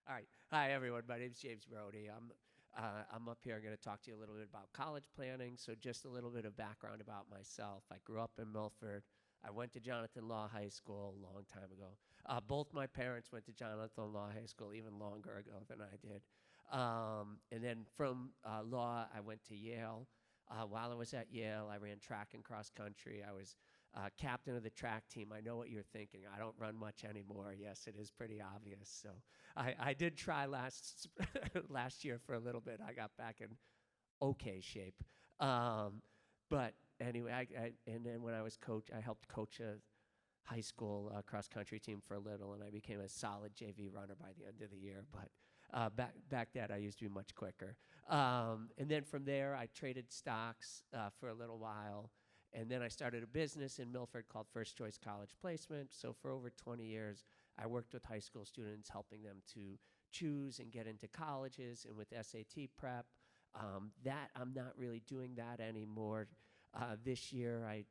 All right. Hi, everyone. My name's James Brody. I'm up here. I'm going to talk to you a little bit about college planning. So, just a little bit of background about myself. I grew up in Milford. I went to Jonathan Law High School a long time ago. Both my parents went to Jonathan Law High School even longer ago than I did. And then from law, I went to Yale. While I was at Yale, I ran track and cross country. I was captain of the track team. I know what you're thinking. I don't run much anymore. Yes, it is pretty obvious. So I did try last year for a little bit. I got back in okay shape. But anyway, and then when I was coach, I helped coach a high school cross country team for a little, and I became a solid JV runner by the end of the year. But back then, I used to be much quicker. And then from there, I traded stocks for a little while. And then I started a business in Milford called First Choice College Placement. So for over 20 years, I worked with high school students, helping them to choose and get into colleges and with SAT prep. That I'm not really doing that anymore. This year, I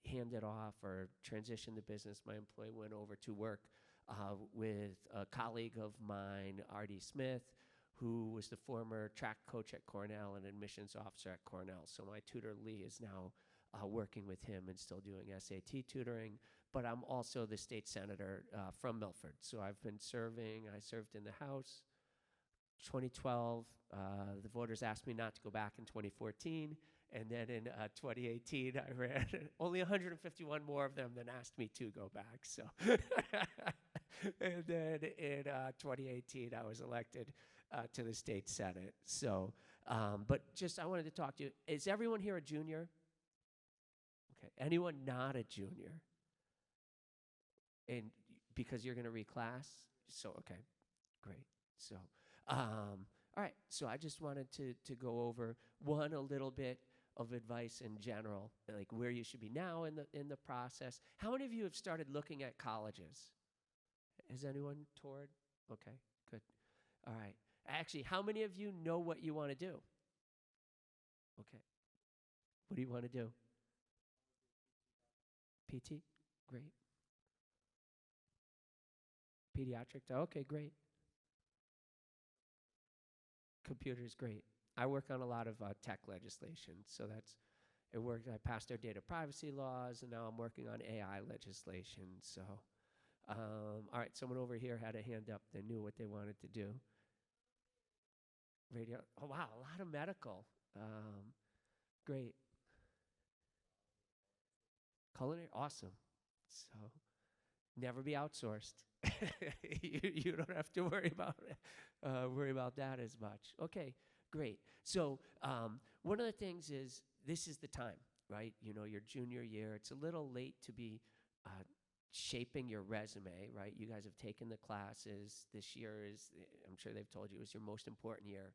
handed off or transitioned the business. My employee went over to work with a colleague of mine, Artie Smith, who was the former track coach at Cornell and admissions officer at Cornell. So my tutor, Lee, is now working with him and still doing SAT tutoring. But I'm also the state senator from Milford. So I've been serving. I served in the House 2012. The voters asked me not to go back in 2014. And then in 2018, I ran. Only 151 more of them than asked me to go back. So, and then in 2018, I was elected to the state senate. So, but just I wanted to talk to you. Is everyone here a junior? Okay. Anyone not a junior? And because you're going to reclass? So, okay, great. So, all right. So I just wanted to go over a little bit of advice in general, like where you should be now in the process. How many of you have started looking at colleges? Has anyone toured? Okay, good. All right. Actually, how many of you know what you want to do? Okay. What do you want to do? PT? Great. Pediatric? Okay, great. Computers, great. I work on a lot of tech legislation, so it worked. I passed our data privacy laws, and now I'm working on AI legislation. So, all right, someone over here had a hand up. They knew what they wanted to do. Radio. Oh wow, a lot of medical. Great. Culinary, awesome. So, never be outsourced. You don't have to worry about that as much. Okay, great. So one of the things is this is the time, right? You know, your junior year. It's a little late to be shaping your resume, right? You guys have taken the classes. This year is, I'm sure they've told you, is your most important year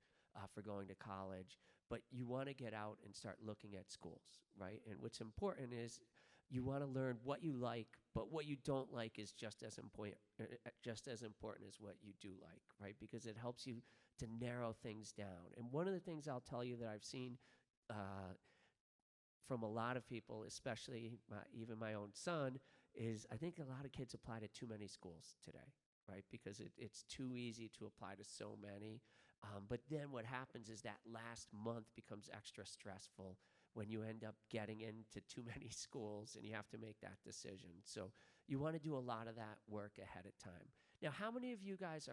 for going to college. But you want to get out and start looking at schools, right? And what's important is you want to learn what you like, but what you don't like is just as important as what you do like, right? Because it helps you to narrow things down. And one of the things I'll tell you that I've seen from a lot of people, especially even my own son, is I think a lot of kids apply to too many schools today, right? Because it's too easy to apply to so many. But then what happens is that last month becomes extra stressful when you end up getting into too many schools and you have to make that decision. So you want to do a lot of that work ahead of time. Now, how many of you guys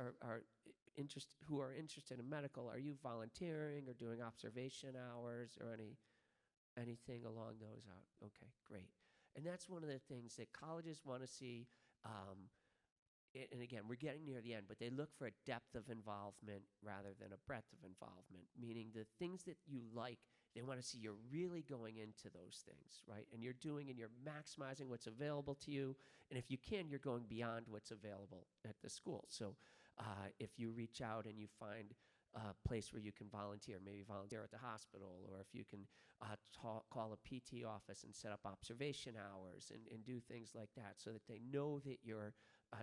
who are interested in medical, are you volunteering or doing observation hours or anything along those out? Okay, great. And that's one of the things that colleges want to see. And again, we're getting near the end, but they look for a depth of involvement rather than a breadth of involvement, meaning the things that you like, they want to see you're really going into those things, right? And you're maximizing what's available to you. And if you can, you're going beyond what's available at the school. So if you reach out and you find a place where you can volunteer, maybe volunteer at the hospital, or if you can call a PT office and set up observation hours and do things like that so that they know that you're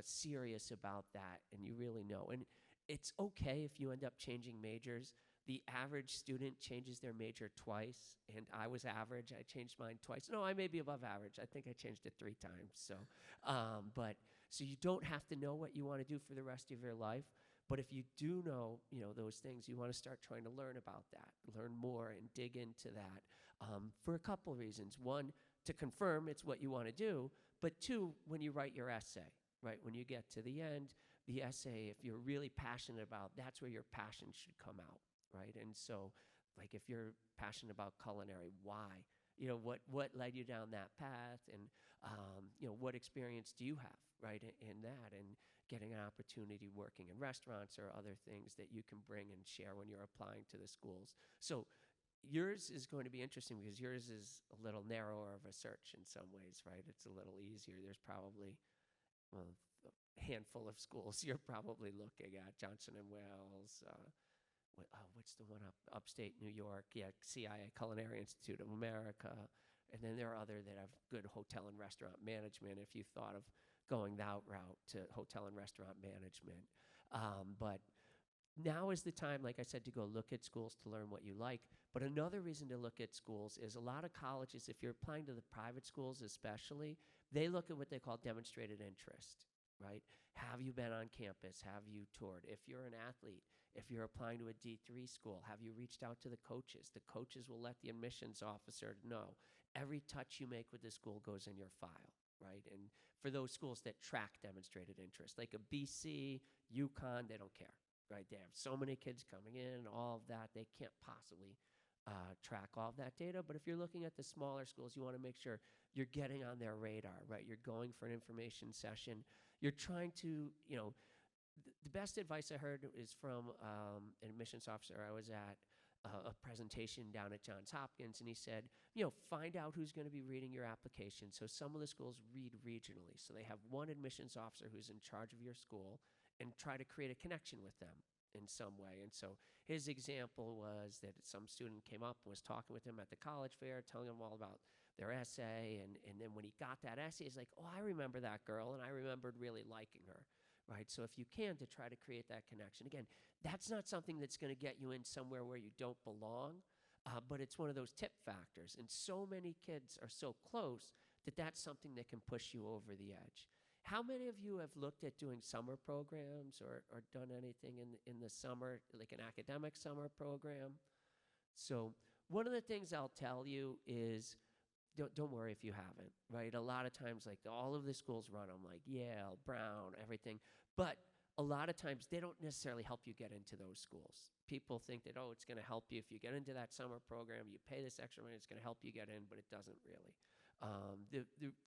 serious about that and you really know. And it's okay if you end up changing majors. The average student changes their major twice, and I was average. I changed mine twice. No, I may be above average. I think I changed it 3 times. So you don't have to know what you want to do for the rest of your life, But if you do know, those things, you want to start trying to learn about that, learn more and dig into that for a couple reasons. One, to confirm it's what you want to do, but two, when you write your essay, right? When you get to the end, the essay, if you're really passionate about, that's where your passion should come out, right? And so, like if you're passionate about culinary, why? What led you down that path, and what experience do you have, right, in that, and getting an opportunity working in restaurants or other things that you can bring and share when you're applying to the schools. So yours is going to be interesting because yours is a little narrower of a search in some ways, right? It's a little easier. There's probably, well, a handful of schools you're probably looking at. Johnson and Wales, what's the one upstate New York? Yeah, CIA, Culinary Institute of America. And then there are other that have good hotel and restaurant management if you thought of going that route to hotel and restaurant management. But now is the time, like I said, to go look at schools to learn what you like. But another reason to look at schools is a lot of colleges, if you're applying to the private schools especially, they look at what they call demonstrated interest, right? Have you been on campus? Have you toured? If you're an athlete, if you're applying to a D3 school, have you reached out to the coaches? The coaches will let the admissions officer know. Every touch you make with the school goes in your file, right? And for those schools that track demonstrated interest, like a BC, UConn, they don't care, right? They have so many kids coming in, all of that, they can't possibly track all of that data. But if you're looking at the smaller schools, you want to make sure you're getting on their radar, right? You're going for an information session. You're trying to, the best advice I heard is from an admissions officer I was at, a presentation down at Johns Hopkins, and he said, find out who's going to be reading your application. So some of the schools read regionally. So they have one admissions officer who's in charge of your school and try to create a connection with them in some way. And so his example was that some student came up and was talking with him at the college fair, telling him all about their essay. And then when he got that essay, he's like, oh, I remember that girl, and I remembered really liking her. Right? So if you can, to try to create that connection. Again, that's not something that's going to get you in somewhere where you don't belong, but it's one of those tip factors. And so many kids are so close that that's something that can push you over the edge. How many of you have looked at doing summer programs or done anything in the summer, like an academic summer program? So one of the things I'll tell you is, don't worry if you haven't, right? A lot of times, like all of the schools run them, like Yale, Brown, everything. But a lot of times, they don't necessarily help you get into those schools. People think that, it's going to help you if you get into that summer program, you pay this extra money, it's going to help you get in, but it doesn't really.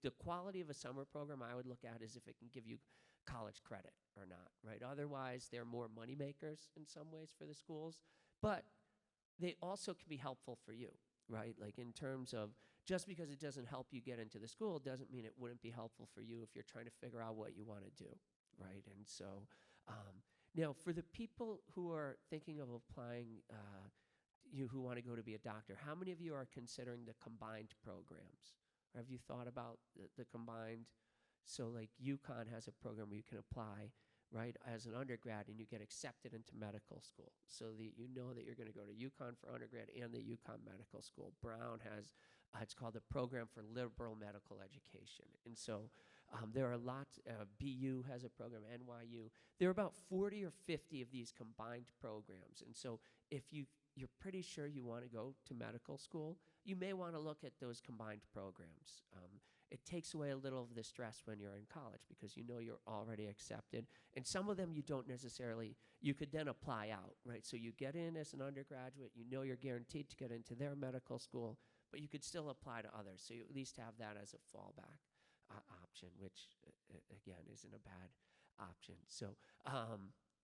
The quality of a summer program I would look at is if it can give you college credit or not, right? Otherwise, they're more money makers in some ways for the schools, but they also can be helpful for you, right? Like in terms of, just because it doesn't help you get into the school doesn't mean it wouldn't be helpful for you if you're trying to figure out what you want to do, right? And so now for the people who are thinking of applying, who want to go to be a doctor, how many of you are considering the combined programs? Or have you thought about the combined? So like UConn has a program where you can apply, right, as an undergrad, and you get accepted into medical school. So that you know that you're going to go to UConn for undergrad and the UConn Medical School. Brown has, it's called the Program for Liberal Medical Education. And so there are lots, BU has a program, NYU. There are about 40 or 50 of these combined programs. And so if you're pretty sure you want to go to medical school, you may want to look at those combined programs. It takes away a little of the stress when you're in college because you know you're already accepted. And some of them you don't necessarily, you could then apply out, right? So you get in as an undergraduate, you know you're guaranteed to get into their medical school, but you could still apply to others. So you at least have that as a fallback option, which again isn't a bad option. So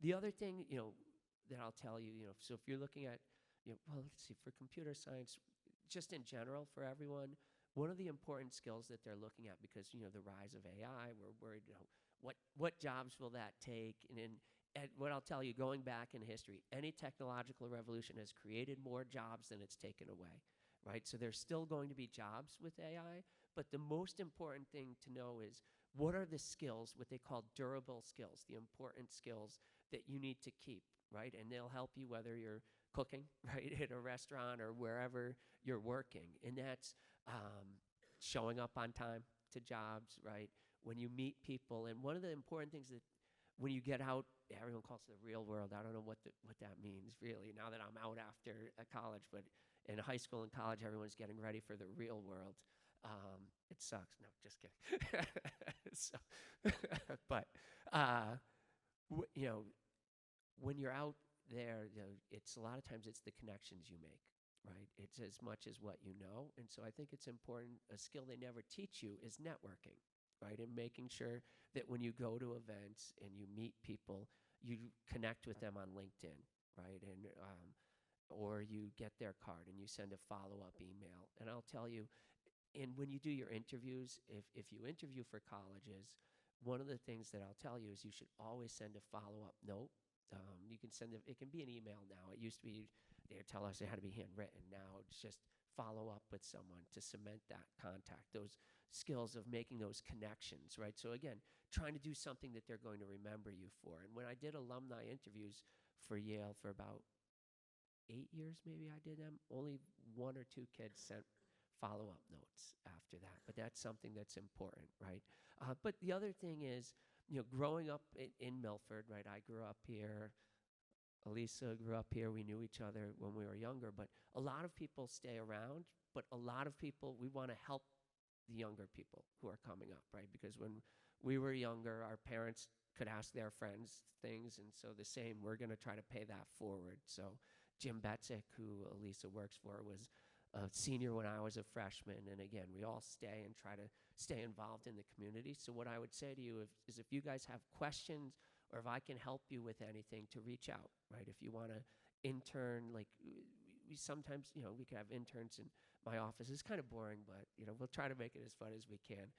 the other thing, that I'll tell you, so if you're looking at, well, let's see, for computer science, just in general for everyone, one of the important skills that they're looking at, because the rise of AI, we're worried, what jobs will that take? And what I'll tell you, going back in history, any technological revolution has created more jobs than it's taken away, right? So there's still going to be jobs with AI, but the most important thing to know is what are the skills, what they call durable skills, the important skills that you need to keep, right? And they'll help you whether you're cooking, right, at a restaurant or wherever you're working. And that's showing up on time to jobs, right? When you meet people. And one of the important things that when you get out, everyone calls it the real world. I don't know what that means really now that I'm out after college, but in high school and college, everyone's getting ready for the real world. It sucks. No, just kidding. So, but you know, when you're out there, it's a lot of times it's the connections you make, right? It's as much as what you know, and so I think it's important. A skill they never teach you is networking, right? And making sure that when you go to events and you meet people, you connect with them on LinkedIn, right? And or you get their card and you send a follow-up email. And I'll tell you, and when you do your interviews, if you interview for colleges, one of the things that I'll tell you is you should always send a follow-up note. You can send it can be an email now. It used to be they would tell us it had to be handwritten. Now it's just follow up with someone to cement that contact, those skills of making those connections, right? So again, trying to do something that they're going to remember you for. And when I did alumni interviews for Yale for about 8 years, maybe I did them, only one or two kids sent follow-up notes after that. But that's something that's important, right? But the other thing is, growing up in Milford, right? I grew up here. Elisa grew up here. We knew each other when we were younger. But a lot of people stay around. But a lot of people, we want to help the younger people who are coming up, right? Because when we were younger, our parents could ask their friends things. And so the same, we're going to try to pay that forward. So Jim Betzik, who Elisa works for, was a senior when I was a freshman. And again, we all stay and try to stay involved in the community. So what I would say to you is if you guys have questions or if I can help you with anything, to reach out, right? If you want to intern, like we sometimes, we could have interns in my office. It's kind of boring, but, we'll try to make it as fun as we can.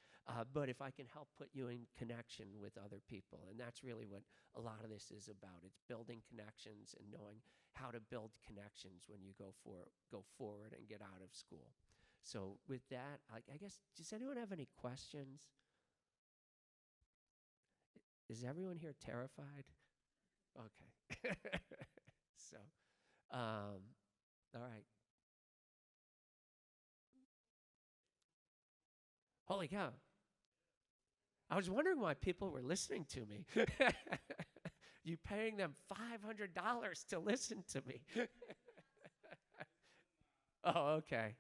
But if I can help put you in connection with other people, and that's really what a lot of this is about. It's building connections and knowing how to build connections when you go forward and get out of school. So with that, I guess, does anyone have any questions? Is everyone here terrified? Okay. So, all right. Holy cow. I was wondering why people were listening to me. You paying them $500 to listen to me. Oh, okay.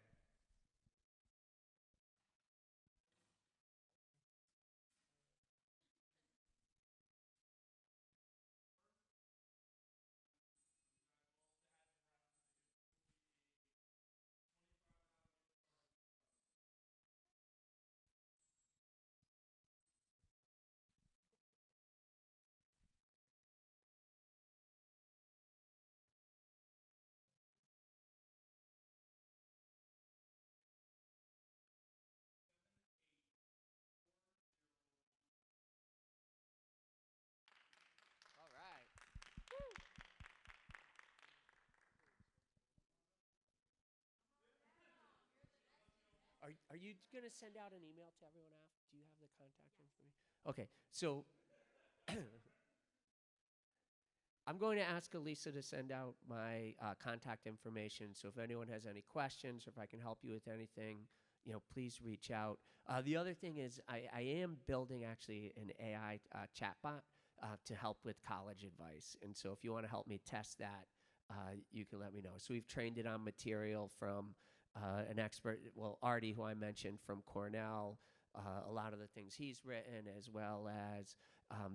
All right. Are you going to send out an email to everyone after? Do you have the contact information? Okay, so I'm going to ask Elisa to send out my contact information. So if anyone has any questions or if I can help you with anything, please reach out. The other thing is I am building actually an AI chatbot to help with college advice. And so if you want to help me test that, you can let me know. So we've trained it on material from an expert, well, Artie, who I mentioned from Cornell, a lot of the things he's written, as well as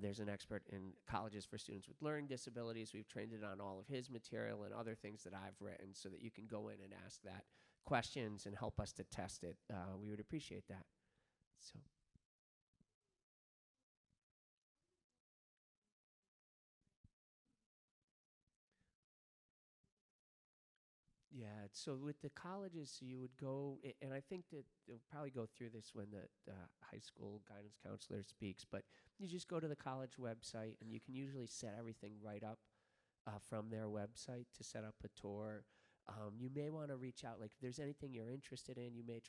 there's an expert in colleges for students with learning disabilities. We've trained it on all of his material and other things that I've written so that you can go in and ask that questions and help us to test it. We would appreciate that. So. Yeah, so with the colleges, you would go, and I think that they'll probably go through this when the high school guidance counselor speaks, but you just go to the college website, and you can usually set everything right up from their website to set up a tour. You may want to reach out, like if there's anything you're interested in, you may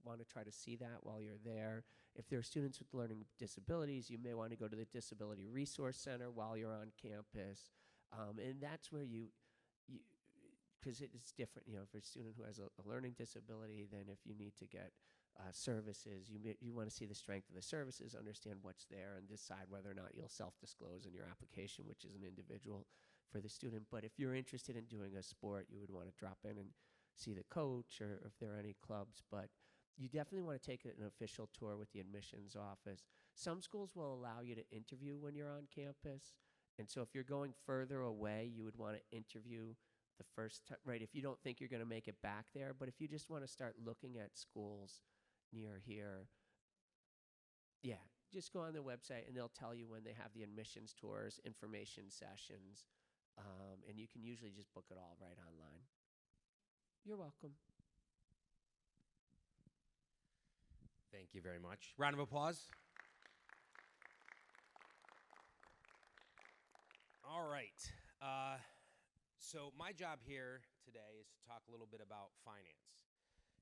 want to try to see that while you're there. If there are students with learning disabilities, you may want to go to the Disability Resource Center while you're on campus. And that's where you because it's different, if a student who has a learning disability than if you need to get services. You want to see the strength of the services, understand what's there, and decide whether or not you'll self-disclose in your application, which is an individual for the student. But if you're interested in doing a sport, you would want to drop in and see the coach, or if there are any clubs. But you definitely want to take an official tour with the admissions office. Some schools will allow you to interview when you're on campus. And so if you're going further away, you would want to interview the first time, right? If you don't think you're going to make it back there, but if you just want to start looking at schools near here, yeah, just go on their website and they'll tell you when they have the admissions tours, information sessions, and you can usually just book it all right online. You're welcome. Thank you very much. Round of applause. All right. So my job here today is to talk a little bit about finance.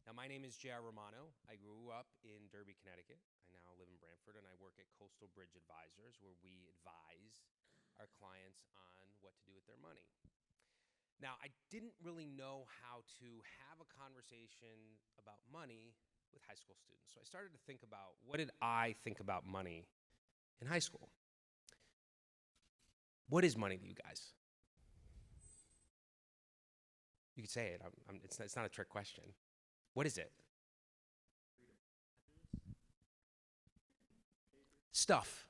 Now, my name is J.R. Romano. I grew up in Derby, Connecticut. I now live in Brantford, and I work at Coastal Bridge Advisors, where we advise our clients on what to do with their money. Now, I didn't really know how to have a conversation about money with high school students. So I started to think about, what did I think about money in high school? What is money to you guys? You could say it. It's not a trick question. What is it? Stuff.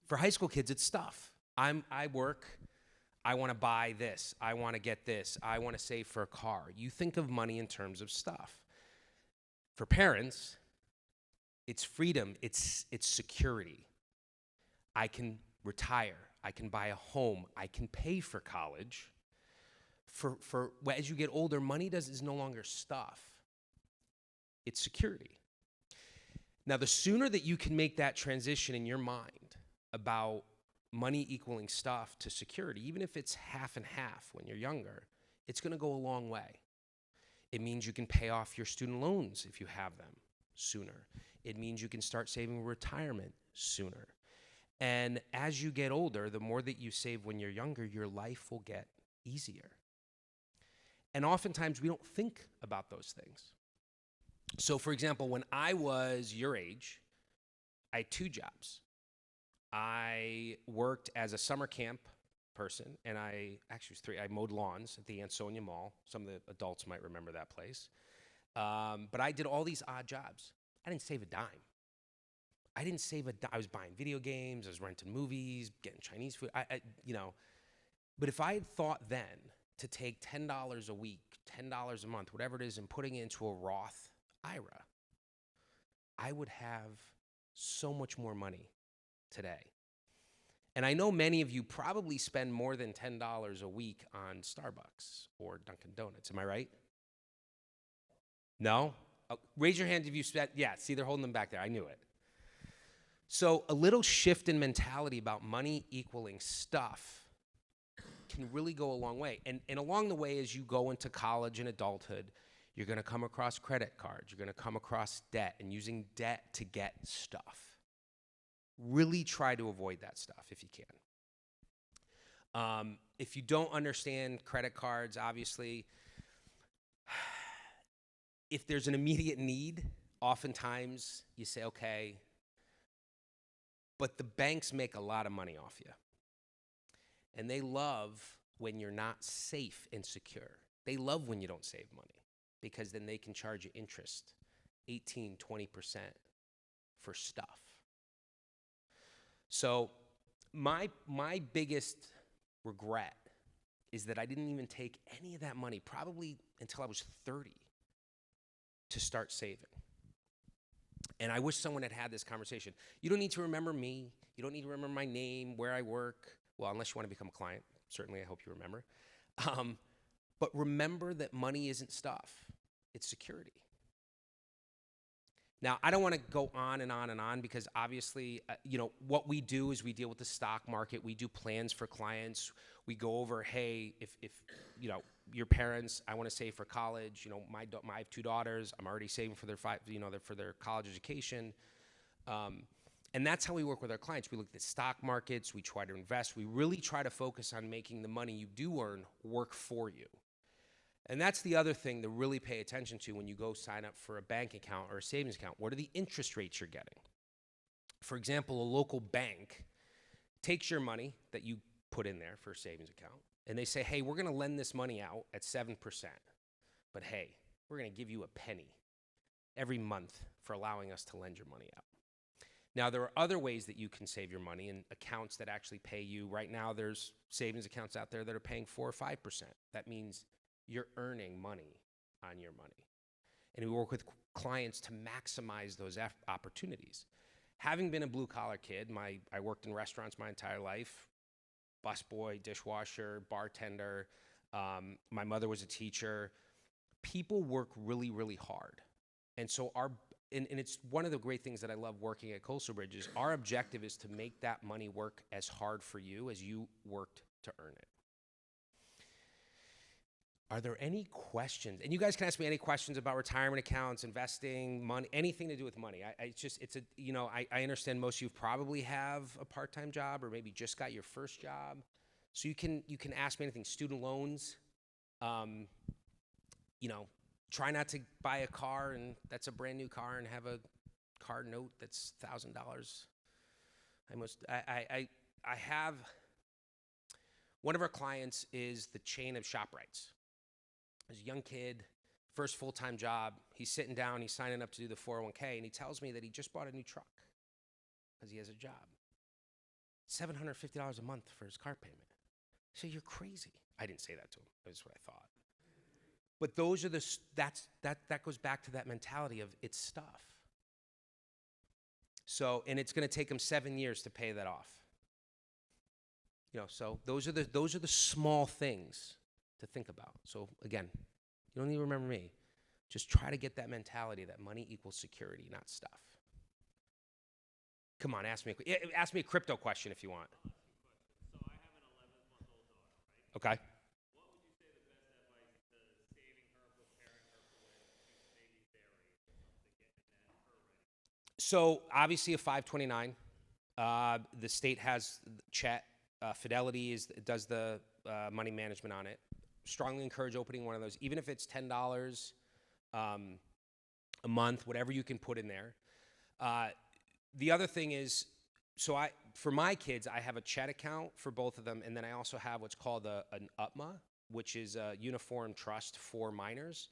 For high school kids, it's stuff. I work. I want to buy this. I want to get this. I want to save for a car. You think of money in terms of stuff. For parents, it's freedom. It's security. I can retire. I can buy a home. I can pay for college. As you get older, money is no longer stuff. It's security. Now, the sooner that you can make that transition in your mind about money equaling stuff to security, even if it's half and half when you're younger, it's going to go a long way. It means you can pay off your student loans if you have them sooner. It means you can start saving retirement sooner. And as you get older, the more that you save when you're younger, your life will get easier. And oftentimes we don't think about those things. So for example, when I was your age, I had 2 jobs. I worked as a summer camp person, and actually it was 3. I mowed lawns at the Ansonia Mall. Some of the adults might remember that place. But I did all these odd jobs. I didn't save a dime. I didn't save a dime. I was buying video games. I was renting movies, getting Chinese food. But if I had thought then to take $10 a week, $10 a month, whatever it is, and putting it into a Roth IRA, I would have so much more money today. And I know many of you probably spend more than $10 a week on Starbucks or Dunkin' Donuts. Am I right? No? Oh, raise your hand if you spent. Yeah, see, they're holding them back there. I knew it. So a little shift in mentality about money equaling stuff can really go a long way. And along the way, as you go into college and adulthood, you're going to come across credit cards. You're going to come across debt and using debt to get stuff. Really try to avoid that stuff if you can. If you don't understand credit cards, obviously, if there's an immediate need, oftentimes you say, okay, but the banks make a lot of money off you. And they love when you're not safe and secure. They love when you don't save money because then they can charge you interest, 18, 20% for stuff. So my biggest regret is that I didn't even take any of that money, probably until I was 30, to start saving. And I wish someone had had this conversation. You don't need to remember me. You don't need to remember my name, where I work. Well, unless you want to become a client. Certainly, I hope you remember. But remember that money isn't stuff. It's security. Now, I don't want to go on and on and on because obviously, what we do is we deal with the stock market. We do plans for clients. We go over, hey, if your parents, I want to save for college. I have 2 daughters. I'm already saving for their college education. And that's how we work with our clients. We look at the stock markets. We try to invest. We really try to focus on making the money you do earn work for you. And that's the other thing to really pay attention to when you go sign up for a bank account or a savings account. What are the interest rates you're getting? For example, a local bank takes your money that you put in there for a savings account, and they say, hey, we're going to lend this money out at 7%. But hey, we're going to give you a penny every month for allowing us to lend your money out. Now, there are other ways that you can save your money and accounts that actually pay you. Right now, there's savings accounts out there that are paying 4 or 5%. That means you're earning money on your money. And we work with clients to maximize those opportunities. Having been a blue-collar kid, I worked in restaurants my entire life, busboy, dishwasher, bartender. My mother was a teacher. People work really, really hard. And so and it's one of the great things that I love working at Coastal Bridge is our objective is to make that money work as hard for you as you worked to earn it. Are there any questions? And you guys can ask me any questions about retirement accounts, investing, money, anything to do with money. I understand most of you probably have a part-time job or maybe just got your first job. So you can ask me anything. Student loans, try not to buy a car and that's a brand new car and have a car note that's $1,000. I have, one of our clients is the chain of ShopRites. There's a young kid, first full-time job. He's sitting down, he's signing up to do the 401k, and he tells me that he just bought a new truck because he has a job. $750 a month for his car payment. So you're crazy. I didn't say that to him. That's what I thought. But those are that goes back to that mentality of it's stuff. So, and it's going to take him 7 years to pay that off. So those are the small things to think about. So again, you don't need to remember me. Just try to get that mentality that money equals security, not stuff. Come on, ask me a crypto question if you want. So I have an 11-month-old daughter, right? Okay. What would you say the best advice to saving her, preparing her for when she's maybe buried or something, getting her ready? So obviously a 529. The state has Chet. Fidelity does the money management on it. Strongly encourage opening one of those, even if it's $10 a month, whatever you can put in there. The other thing is, for my kids, I have a Chet account for both of them, and then I also have what's called an UTMA, which is a uniform trust for minors.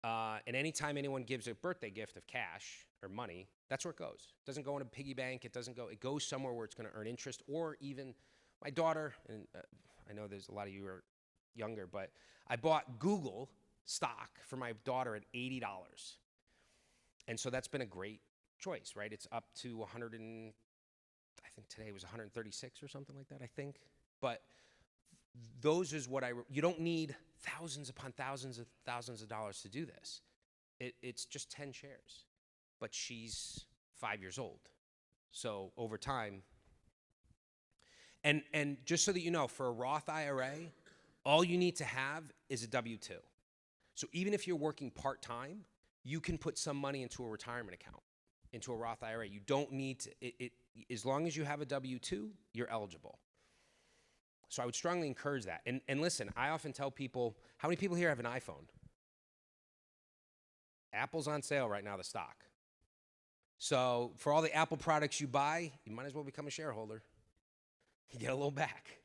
And anytime anyone gives a birthday gift of cash or money, that's where it goes. It doesn't go in a piggy bank. It goes somewhere where it's going to earn interest, or even my daughter, and I know there's a lot of you who are younger, but I bought Google stock for my daughter at $80. And so that's been a great choice, right? It's up to 100 and I think today was 136 or something like that, I think. But those is what you don't need thousands upon thousands of dollars to do this. It's just 10 shares, but she's 5 years old. So over time, and just so that you know, for a Roth IRA, all you need to have is a W-2. So even if you're working part-time, you can put some money into a retirement account, into a Roth IRA. You don't need to, as long as you have a W-2, you're eligible. So I would strongly encourage that. And listen, I often tell people, how many people here have an iPhone? Apple's on sale right now, the stock. So for all the Apple products you buy, you might as well become a shareholder. You get a little back.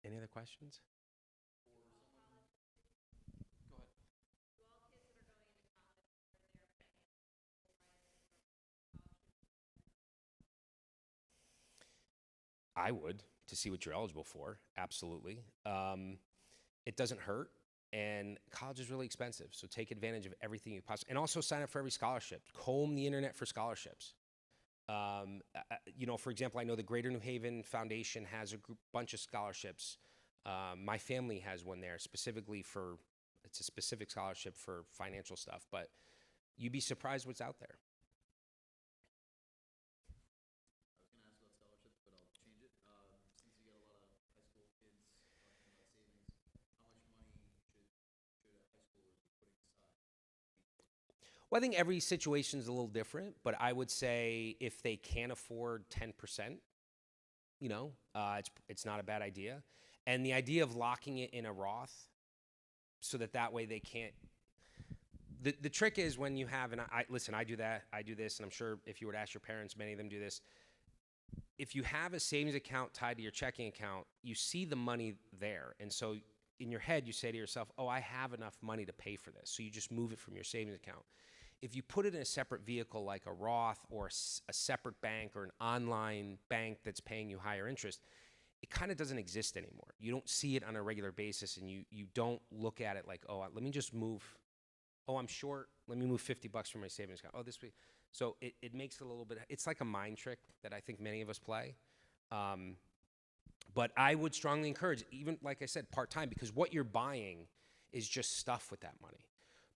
Any other questions? Go ahead. I would, to see what you're eligible for. Absolutely. It doesn't hurt, and college is really expensive, so take advantage of everything you possibly, and also sign up for every scholarship. Comb the internet for scholarships. For example, I know the Greater New Haven Foundation has a bunch of scholarships. My family has one there specifically it's a specific scholarship for financial stuff, but you'd be surprised what's out there. I was going to ask about scholarships, but I'll change it. Since you get a lot of high school kids talking about savings, how much money should a high schooler be putting aside? Well, I think every situation is a little different, but I would say if they can't afford 10%, it's not a bad idea. And the idea of locking it in a Roth so that way they can't. The trick is when you have, and listen, I do that, I do this, and I'm sure if you were to ask your parents, many of them do this. If you have a savings account tied to your checking account, you see the money there. And so in your head, you say to yourself, oh, I have enough money to pay for this. So you just move it from your savings account. If you put it in a separate vehicle like a Roth or a separate bank or an online bank that's paying you higher interest, it kind of doesn't exist anymore. You don't see it on a regular basis, and you don't look at it like, oh, let me just move. Oh, I'm short. Let me move $50 from my savings account. Oh, this week. So it makes it a little bit, it's like a mind trick that I think many of us play. But I would strongly encourage, even like I said, part-time, because what you're buying is just stuff with that money,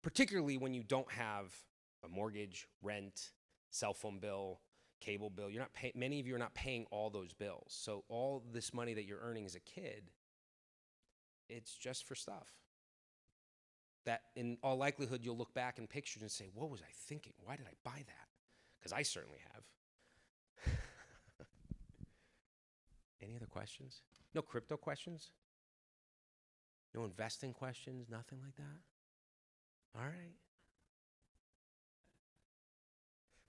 particularly when you don't have a mortgage, rent, cell phone bill, cable bill. You're not paying, many of you are not paying all those bills. So all this money that you're earning as a kid, it's just for stuff that in all likelihood you'll look back in pictures and say, what was I thinking? Why did I buy that? Because I certainly have. Any other questions? No crypto questions? No investing questions? Nothing like that? All right.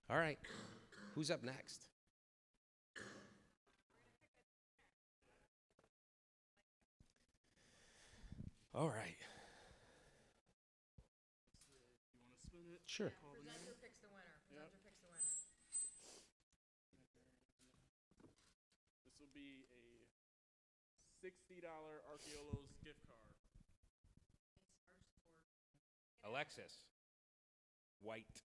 All right. Who's up next? All right. You want to spin it? Sure. Call the name? Presenter picks the winner. Yep. Presenter picks the winner. This will be a $60 Archeolos gift card. Alexis. White.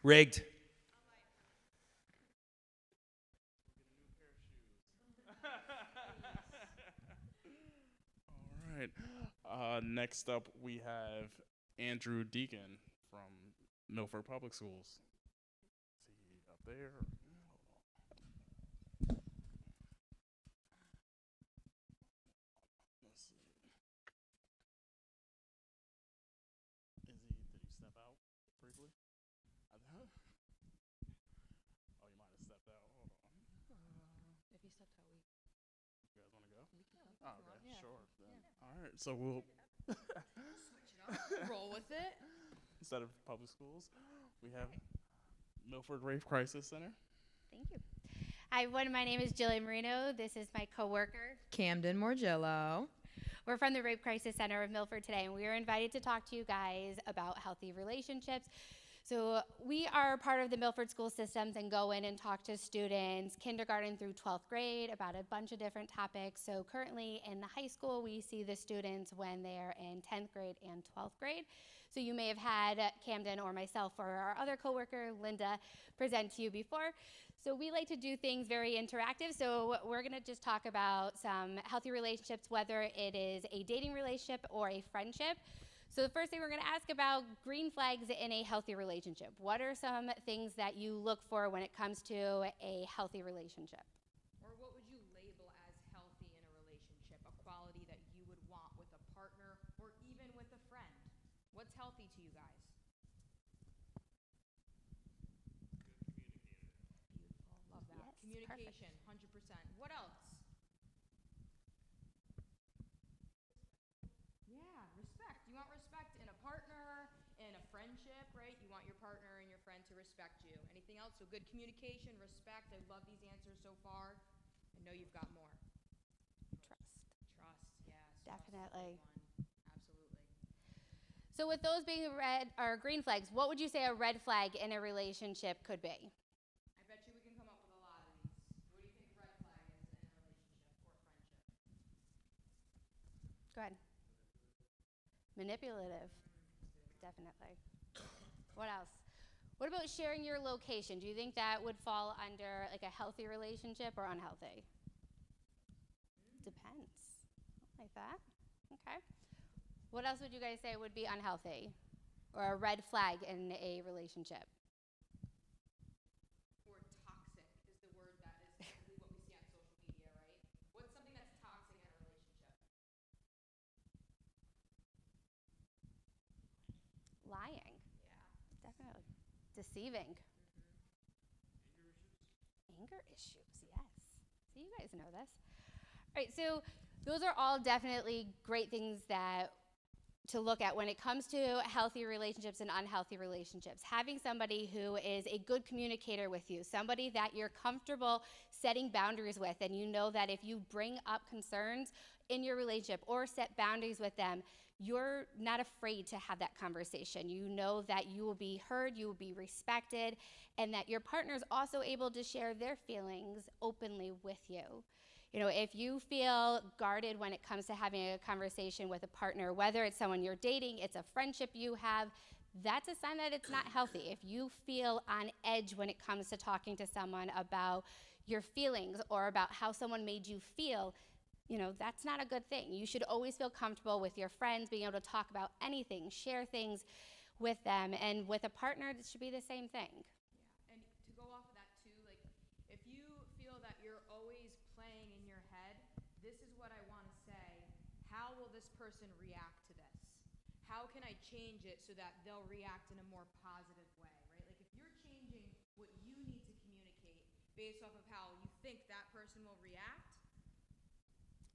Rigged. All right. Next up, we have Andrew Deacon from Milford Public Schools. Is he up there? Let's see. Did he step out briefly? Oh, he might have stepped out. Hold on. If he stepped out, You guys want to go? we can. Oh, okay, sure. Then. All right, so we'll Switch it up. Roll with it. instead of public schools, we have Milford Rape Crisis Center. Thank you. Hi, everyone. My name is Jillian Marino. This is my coworker. Camden Morgillo. We're from the Rape Crisis Center of Milford today, and we are invited to talk to you guys about healthy relationships. So we are part of the Milford school systems and go in and talk to students kindergarten through 12th grade about a bunch of different topics. So currently in the high school, we see the students when they're in 10th grade and 12th grade. So you may have had Camden or myself or our other coworker, Linda, present to you before. So we like to do things very interactive. So we're gonna just talk about some healthy relationships, whether it is a dating relationship or a friendship. So the first thing we're gonna ask about green flags in a healthy relationship. What are some things that you look for when it comes to a healthy relationship? Or what would you label as healthy in a relationship? A quality that you would want with a partner or even with a friend. What's healthy to you guys? Beautiful. Love that. Yes, Communication, 100%. What else? Yeah, respect. You want respect in a partner, in a friendship, right? You want your partner and your friend to respect you. Anything else? So good communication, respect. I love these answers so far. I know you've got more. Trust. Trust, yes. Definitely. Trust is a big one. Absolutely. So with those being red or green flags, what would you say a red flag in a relationship could be? I bet you we can come up with a lot of these. What do you think a red flag is in a relationship or friendship? Go ahead. Manipulative. Definitely. What else? What about sharing your location? Do you think that would fall under like a healthy relationship or unhealthy? Depends. Like that. Okay. What else would you guys say would be unhealthy or a red flag in a relationship? Or toxic is the word that is typically what we see on social media, right? What's something that's toxic in a relationship? Lying. Yeah. Definitely. Deceiving. Anger issues? Anger issues, yes. So you guys know this. All right, so those are all definitely great things to look at when it comes to healthy relationships and unhealthy relationships. Having somebody who is a good communicator with you, somebody that you're comfortable setting boundaries with, and you know that if you bring up concerns in your relationship or set boundaries with them, you're not afraid to have that conversation. You know that you will be heard, you will be respected, and that your partner is also able to share their feelings openly with you. You know, if you feel guarded when it comes to having a conversation with a partner, whether it's someone you're dating, it's a friendship you have, that's a sign that it's not healthy. If you feel on edge when it comes to talking to someone about your feelings or about how someone made you feel, you know, that's not a good thing. You should always feel comfortable with your friends, being able to talk about anything, share things with them, and with a partner, it should be the same thing. Yeah, and to go off of that too, like if you feel that you're always playing in your head, this is what I want to say. How will this person react to this? How can I change it so that they'll react in a more positive way, right? Like if you're changing what you need to communicate based off of how you think that person will react,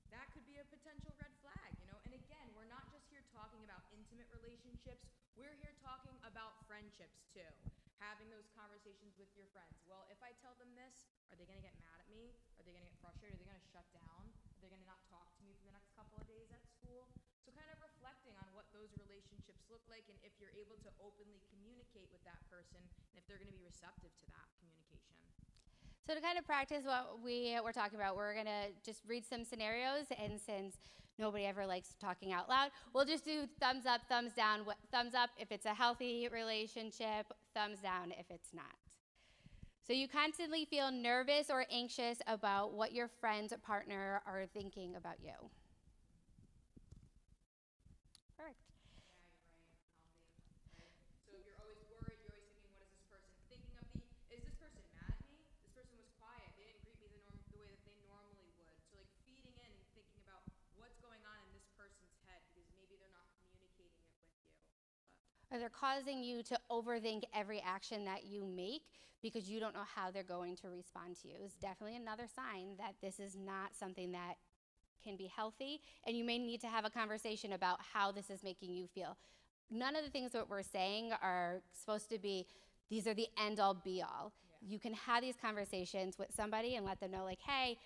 that could be a potential red flag, you know? And again, we're not just here talking about intimate relationships. We're here talking about friendships too. Having those conversations with your friends. Well, if I tell them this, are they going to get mad at me? Are they going to get frustrated? Are they going to shut down? Are they going to not talk to me for the next couple of days at school? So kind of reflecting on what those relationships look like and if you're able to openly communicate with that person and if they're going to be receptive to that communication. So to kind of practice what we're talking about, we're going to just read some scenarios, and since nobody ever likes talking out loud, we'll just do thumbs up, thumbs down. Thumbs up if it's a healthy relationship, thumbs down if it's not. So you constantly feel nervous or anxious about what your friends or partner are thinking about you. Perfect. So if you're always worried, you're always thinking, what is this person thinking of me? Is this person mad at me? This person was quiet. They didn't greet me the way that they normally would. So like feeding in and thinking about what's going on in this person's head because maybe they're not communicating it with you. Or they're causing you to overthink every action that you make because you don't know how they're going to respond to you. It's definitely another sign that this is not something that can be healthy, and you may need to have a conversation about how this is making you feel. None of the things that we're saying are supposed to be, these are the end-all, be-all. Yeah. You can have these conversations with somebody and let them know, like, hey,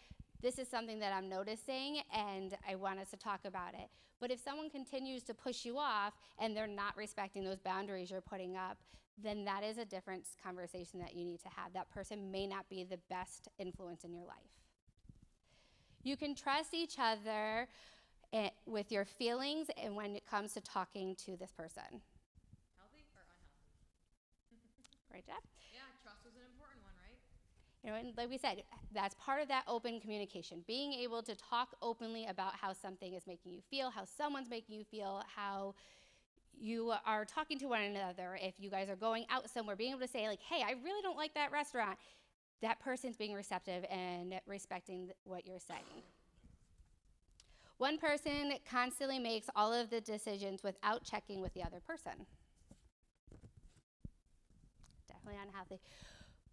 this is something that I'm noticing, and I want us to talk about it. But if someone continues to push you off and they're not respecting those boundaries you're putting up, then that is a different conversation that you need to have. That person may not be the best influence in your life. You can trust each other with your feelings and when it comes to talking to this person. Healthy or unhealthy? Great job. Yeah, trust was an important one, right? You know, and like we said, that's part of that open communication. Being able to talk openly about how something is making you feel, how someone's making you feel, how you are talking to one another. If you guys are going out somewhere, being able to say, like, hey, I really don't like that restaurant. That person's being receptive and respecting what you're saying. One person constantly makes all of the decisions without checking with the other person. Definitely unhealthy.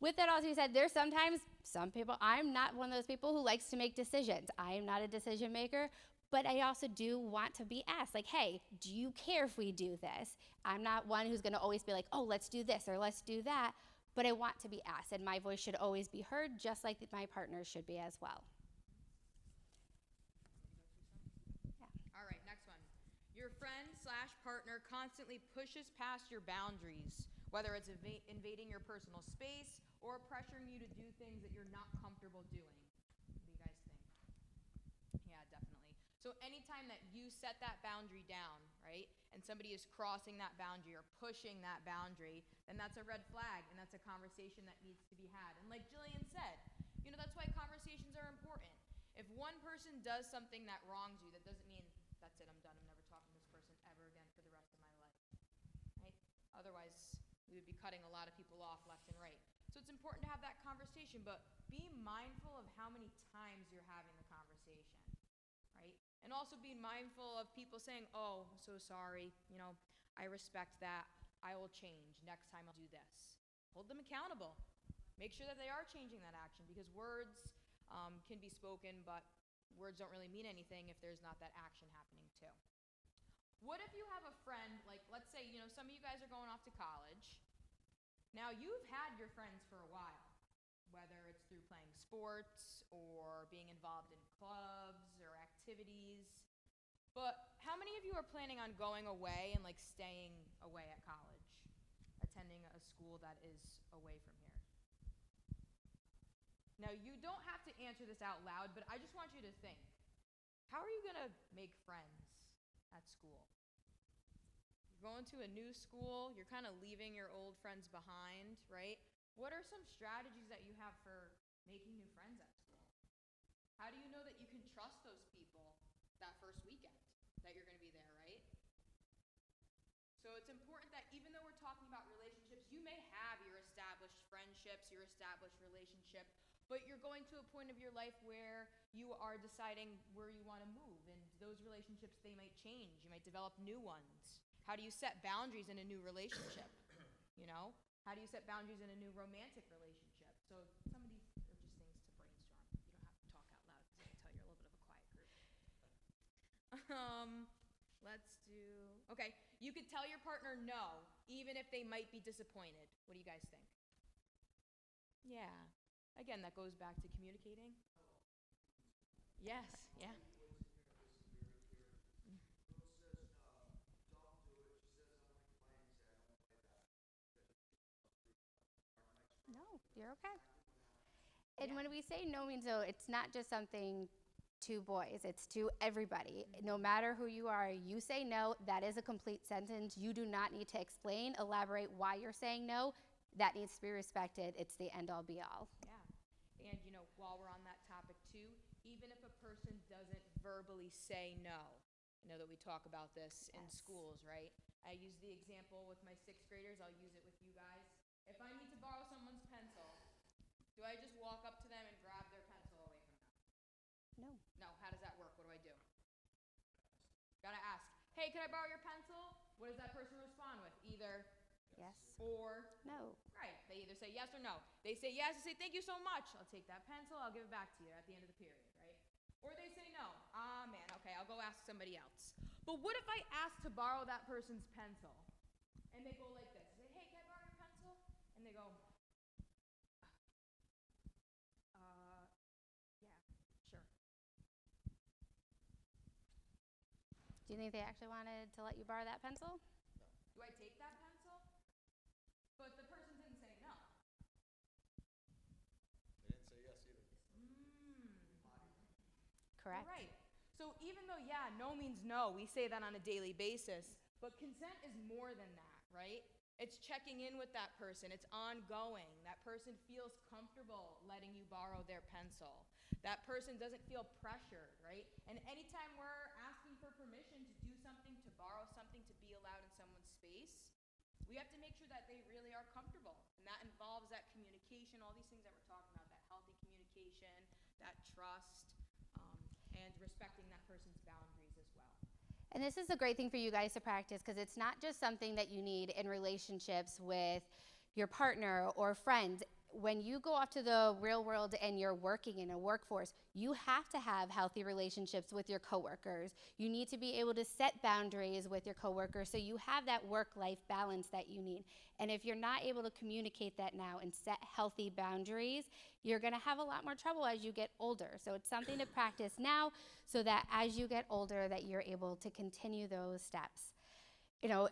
With that also being said, there's sometimes some people, I'm not one of those people who likes to make decisions. I am not a decision maker, but I also do want to be asked, like, hey, do you care if we do this? I'm not one who's going to always be like, oh, let's do this or let's do that, but I want to be asked, and my voice should always be heard, just like my partner should be as well. All right, next one. Your friend/partner constantly pushes past your boundaries, whether it's invading your personal space or pressuring you to do things that you're not comfortable doing. What do you guys think? Yeah, definitely. So anytime that you set that boundary down, right, and somebody is crossing that boundary or pushing that boundary, then that's a red flag, and that's a conversation that needs to be had. And like Jillian said, you know, that's why conversations are important. If one person does something that wrongs you, that doesn't mean that's it, I'm done, I'm never talking to this person ever again for the rest of my life, right? Otherwise, we would be cutting a lot of people off left and right. So it's important to have that conversation, but be mindful of how many times you're having the conversation, right? And also be mindful of people saying, oh, I'm so sorry, you know, I respect that, I will change, next time I'll do this. Hold them accountable. Make sure that they are changing that action, because words can be spoken, but words don't really mean anything if there's not that action happening too. What if you have a friend, like let's say, some of you guys are going off to college. Now you've had your friends for a while, whether it's through playing sports or being involved in clubs or activities. But how many of you are planning on going away and like staying away at college, attending a school that is away from here? Now you don't have to answer this out loud, but I just want you to think. How are you going to make friends at school? You're going to a new school, you're kind of leaving your old friends behind, right? What are some strategies that you have for making new friends at school? How do you know that you can trust those people that first weekend that you're going to be there, right? So it's important that even though we're talking about relationships, you may have your established friendships, your established relationship, but you're going to a point of your life where you are deciding where you want to move, and those relationships, they might change. You might develop new ones. How do you set boundaries in a new relationship? How do you set boundaries in a new romantic relationship? So some of these are just things to brainstorm. You don't have to talk out loud because I can tell you're a little bit of a quiet group. Okay, you could tell your partner no, even if they might be disappointed. What do you guys think? Yeah. Again, that goes back to communicating. Yes, yeah. No, you're okay. And when we say no means no, it's not just something to boys, it's to everybody. No matter who you are, you say no, that is a complete sentence. You do not need to explain, elaborate why you're saying no. That needs to be respected. It's the end all be all. Yeah. And while we're on that topic too, even if a person doesn't verbally say no, I know that we talk about this in schools, right? I use the example with my 6th graders. I'll use it with you guys. If I need to borrow someone's pencil, do I just walk up to them and grab their pencil away from them? No. No, how does that work? What do I do? Gotta ask, hey, can I borrow your pencil? What does that person respond with? Either Yes. or No. right. They either say yes or no. They say yes and say, thank you so much. I'll take that pencil. I'll give it back to you at the end of the period, right? Or they say no. Ah, man, okay, I'll go ask somebody else. But what if I ask to borrow that person's pencil? And they go like this. Say, hey, can I borrow your pencil? And they go, yeah, sure. Do you think they actually wanted to let you borrow that pencil? Do I take that pencil? But the person didn't say no. They didn't say yes either. Correct. Right. So even though, yeah, no means no, we say that on a daily basis, but consent is more than that, right? It's checking in with that person. It's ongoing. That person feels comfortable letting you borrow their pencil. That person doesn't feel pressured, right? And anytime we're asking for permission to do something, to borrow something, to be allowed in someone's space, we have to make sure that they really are comfortable. And that involves that communication, all these things that we're talking about, that healthy communication, that trust, and respecting that person's boundaries as well. And this is a great thing for you guys to practice because it's not just something that you need in relationships with your partner or friends. When you go off to the real world and you're working in a workforce, you have to have healthy relationships with your coworkers. You need to be able to set boundaries with your coworkers so you have that work-life balance that you need. And if you're not able to communicate that now and set healthy boundaries, you're going to have a lot more trouble as you get older. So it's something to practice now so that as you get older that you're able to continue those steps.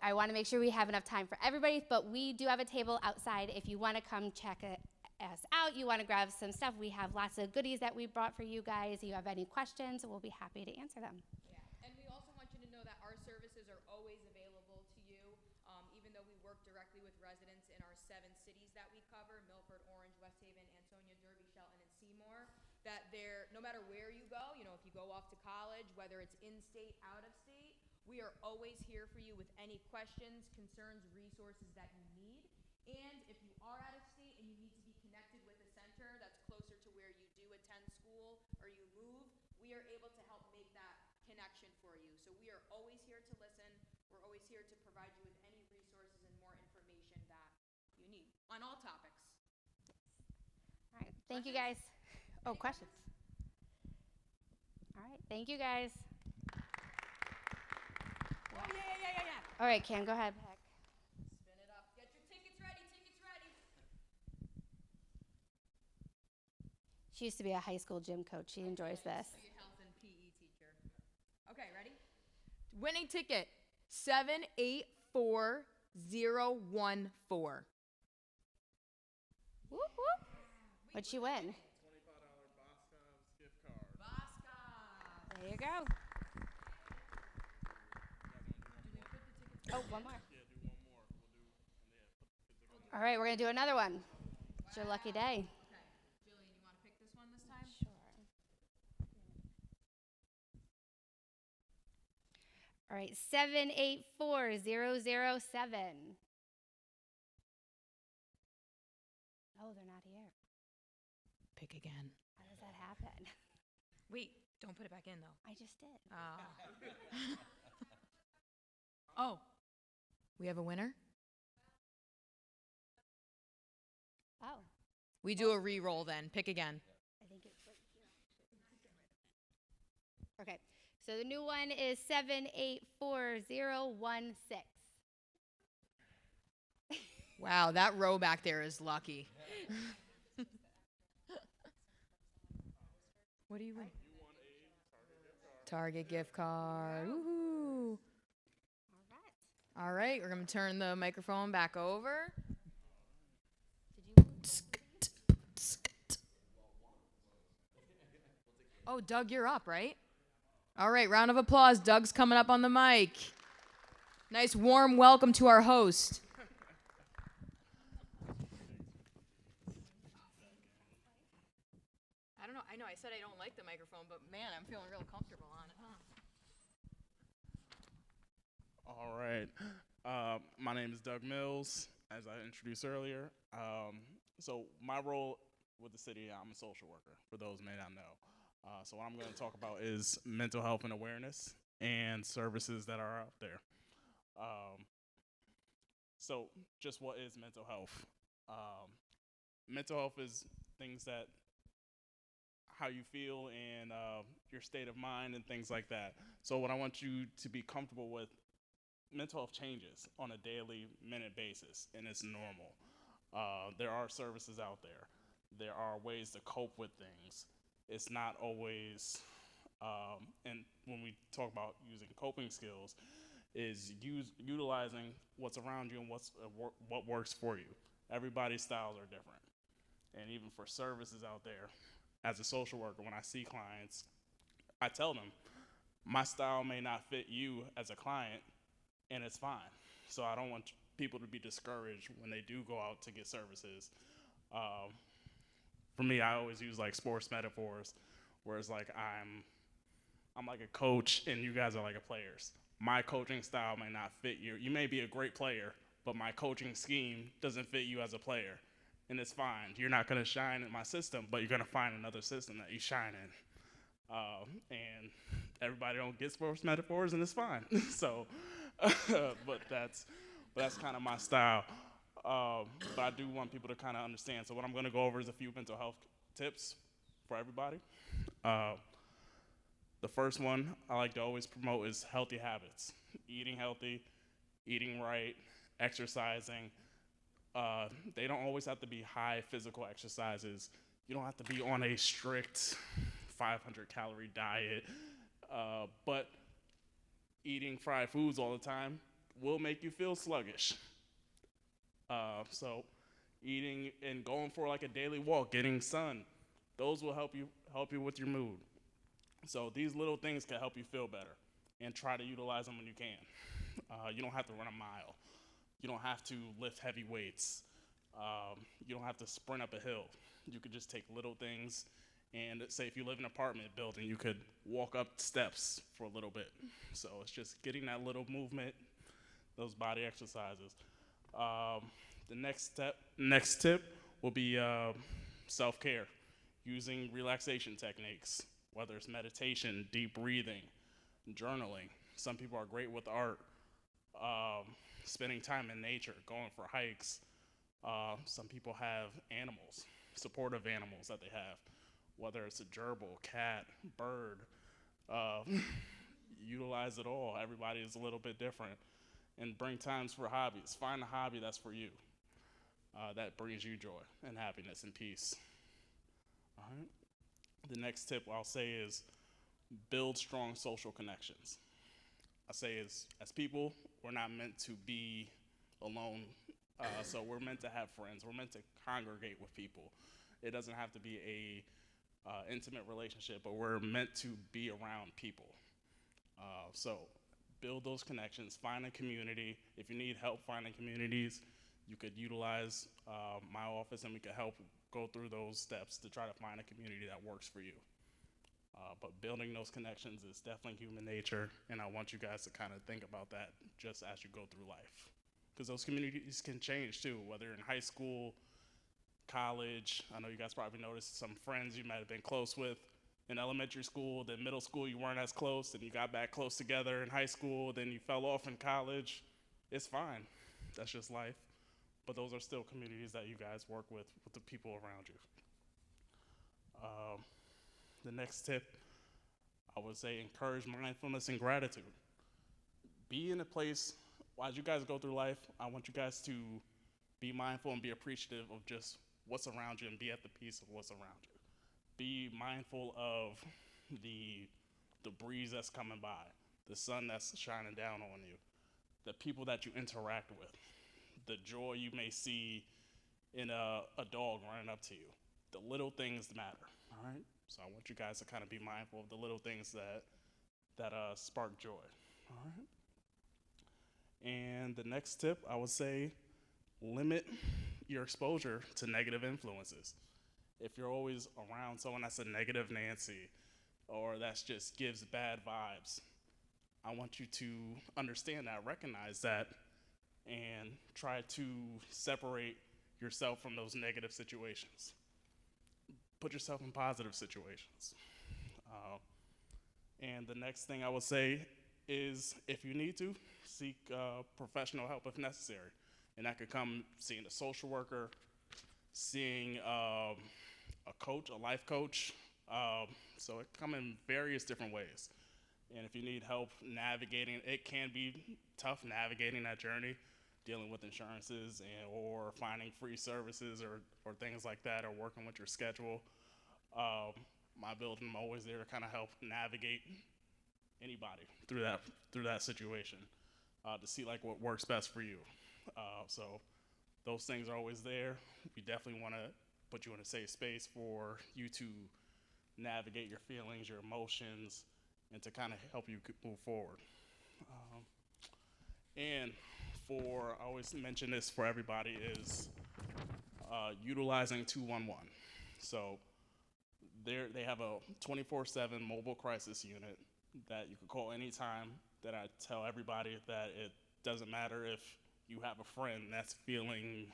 I want to make sure we have enough time for everybody, but we do have a table outside if you want to come check us out, you want to grab some stuff. We have lots of goodies that we brought for you guys. If you have any questions, we'll be happy to answer them. Yeah, and we also want you to know that our services are always available to you, even though we work directly with residents in our 7 cities that we cover, Milford, Orange, West Haven, Ansonia, Derby, Shelton, and Seymour, that no matter where you go, if you go off to college, whether it's in-state, out-of-state, we are always here for you with any questions, concerns, resources that you need. And if you are out of state and you need to be connected with a center that's closer to where you do attend school or you move, we are able to help make that connection for you. So we are always here to listen. We're always here to provide you with any resources and more information that you need on all topics. All right, thank you guys. Oh, questions? Thank you, guys. Oh, yeah. All right, Cam, go ahead. Spin it up. Get your tickets ready. She used to be a high school gym coach. She enjoys this. Be a health and PE teacher. Okay, ready? Winning ticket 784014. Whoop, whoop. What'd she win? $25 Boscov's gift card. Bosca. There you go. Oh, one more. Yeah, do one more. All right, we're going to do another one. It's your lucky day. Okay, Jillian, you want to pick this one this time? Sure. All right, 784007. Oh, they're not here. Pick again. How does that happen? Wait, don't put it back in though. I just did. Oh, we have a winner? Oh, We do a re-roll then. Pick again. I think it's right here. Okay, so the new one is 784016. Wow, that row back there is lucky. What do you win? You won a Target gift card. Woohoo. All right, we're going to turn the microphone back over. Oh, Doug, you're up, right? All right, round of applause. Doug's coming up on the mic. Nice warm welcome to our host. I don't know. I know I said I don't like the microphone, but man, I'm feeling real comfortable on it, huh? All right. My name is Doug Mills, as I introduced earlier. So my role with the city, I'm a social worker, for those who may not know. So what I'm going to talk about is mental health and awareness and services that are out there. So just what is mental health? Mental health is things that, how you feel and your state of mind and things like that. So what I want you to be comfortable with, mental health changes on a daily, minute basis, and it's normal. There are services out there. There are ways to cope with things. It's not always, and when we talk about using coping skills, is utilizing what's around you and what works for you. Everybody's styles are different. And even for services out there, as a social worker, when I see clients, I tell them, my style may not fit you as a client, and it's fine. So I don't want people to be discouraged when they do go out to get services. For me, I always use like sports metaphors, where it's like I'm like a coach and you guys are like players. My coaching style may not fit you. You may be a great player, but my coaching scheme doesn't fit you as a player. And it's fine. You're not gonna shine in my system, but you're gonna find another system that you shine in. And everybody don't get sports metaphors, and it's fine. So, but that's kind of my style. But I do want people to kind of understand. So what I'm going to go over is a few mental health tips for everybody. The first one I like to always promote is healthy habits. Eating healthy, eating right, exercising. They don't always have to be high physical exercises. You don't have to be on a strict 500-calorie diet. But eating fried foods all the time will make you feel sluggish. So eating and going for like a daily walk, getting sun, those will help you with your mood. So these little things can help you feel better, and try to utilize them when you can. You don't have to run a mile. You don't have to lift heavy weights. You don't have to sprint up a hill. You could just take little things, and say if you live in an apartment building, you could walk up steps for a little bit. So it's just getting that little movement, those body exercises. The next tip will be self-care, using relaxation techniques, whether it's meditation, deep breathing, journaling. Some people are great with art, spending time in nature, going for hikes. Some people have animals, supportive animals that they have, whether it's a gerbil, cat, bird, Uh, utilize it all. Everybody is a little bit different. And bring times for hobbies. Find a hobby that's for you, that brings you joy and happiness and peace. All right. The next tip I'll say is build strong social connections. I say as people, we're not meant to be alone. So we're meant to have friends. We're meant to congregate with people. It doesn't have to be a intimate relationship, but we're meant to be around people. So build those connections, find a community. If you need help finding communities, you could utilize my office and we could help go through those steps to try to find a community that works for you. But building those connections is definitely human nature, and I want you guys to kind of think about that just as you go through life. Because those communities can change too, whether in high school, college. I know you guys probably noticed some friends you might have been close with in elementary school, then middle school you weren't as close, and you got back close together in high school, then you fell off in college. It's fine. That's just life. But those are still communities that you guys work with the people around you. The next tip, I would say encourage mindfulness and gratitude. Be in a place, as you guys go through life, I want you guys to be mindful and be appreciative of just what's around you and be at the peace of what's around you. Be mindful of the breeze that's coming by, the sun that's shining down on you, the people that you interact with, the joy you may see in a dog running up to you. The little things matter, all right? So I want you guys to kind of be mindful of the little things that spark joy, all right? And the next tip, I would say, limit your exposure to negative influences. If you're always around someone that's a negative Nancy or that just gives bad vibes, I want you to understand that, recognize that, and try to separate yourself from those negative situations. Put yourself in positive situations. And the next thing I would say is, if you need to, seek professional help if necessary. And that could come seeing a social worker, seeing a coach, a life coach. So it can come in various different ways. And if you need help navigating, it can be tough navigating that journey, dealing with insurances or finding free services or things like that, or working with your schedule. My building, I'm always there to kind of help navigate anybody through that situation, to see like what works best for you. So those things are always there. We definitely want to put you in a safe space for you to navigate your feelings, your emotions, and to kind of help you move forward. And I always mention this for everybody, is utilizing 211. So they have a 24/7 mobile crisis unit that you can call anytime. That I tell everybody that it doesn't matter if you have a friend that's feeling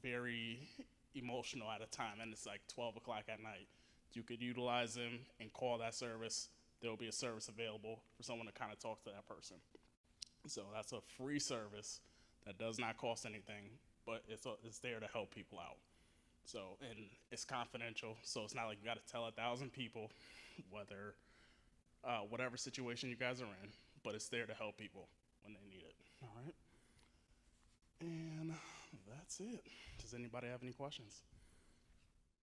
very emotional at a time and it's like 12 o'clock at night. You could utilize them and call that service. There will be a service available for someone to kind of talk to that person. So that's a free service that does not cost anything, but it's there to help people out. So, and it's confidential, so it's not like you got to tell 1,000 people whatever situation you guys are in, but it's there to help people when they need it. All right. And that's it. Does anybody have any questions?